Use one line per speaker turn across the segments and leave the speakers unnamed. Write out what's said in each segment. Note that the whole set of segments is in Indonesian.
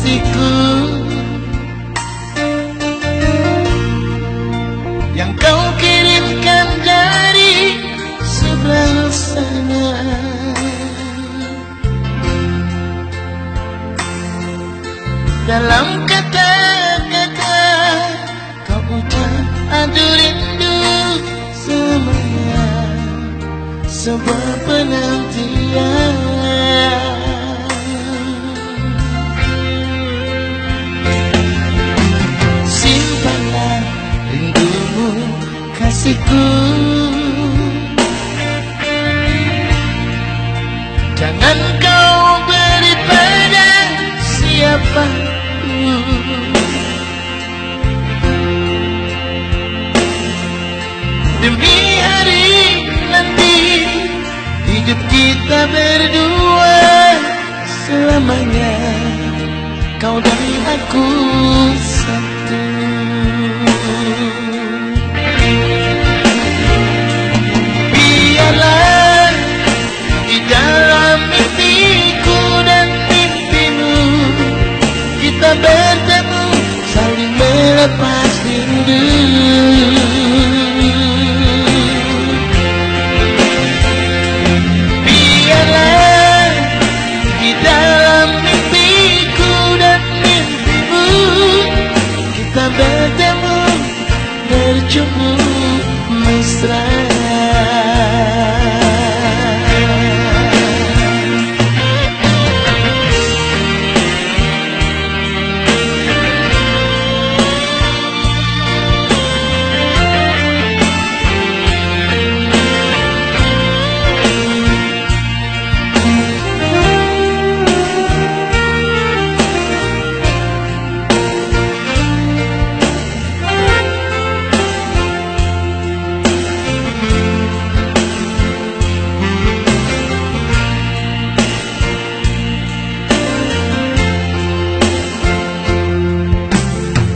kasihku yang kau kirimkan dari seberang sana. Dalam kata-kata kau ucap adu rindu semuanya, sebuah penantian. Simpanlah rindumu kasihku, jangan kau beri pada siapa. Demi hari nanti hidup kita berdua selamanya, kau dan aku satu. Biarlah di dalam mimpiku dan mimpimu kita bertemu, saling melepas rindu. Biarlah di dalam mimpiku dan mimpimu kita bertemu, berjumpa mesra.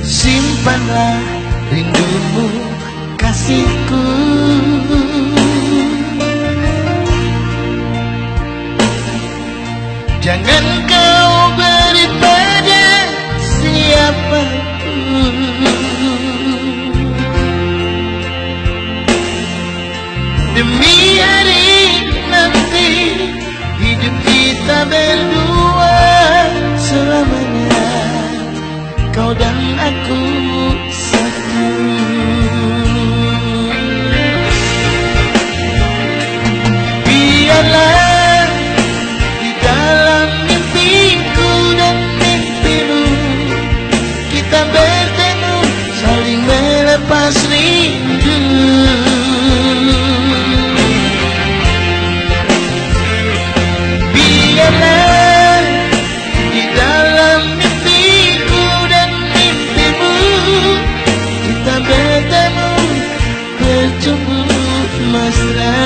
Simpanlah rindumu kasihku, jangan kau beri pada siapapun. Demi hari nanti hidup kita berdua selamanya, kau dan aku satu. Biarlah di dalam mimpiku dan mimpimu kita bertemu, saling melepas rindu. Biarlah di dalam mimpiku dan mimpimu kita bertemu, berjumpa mesra.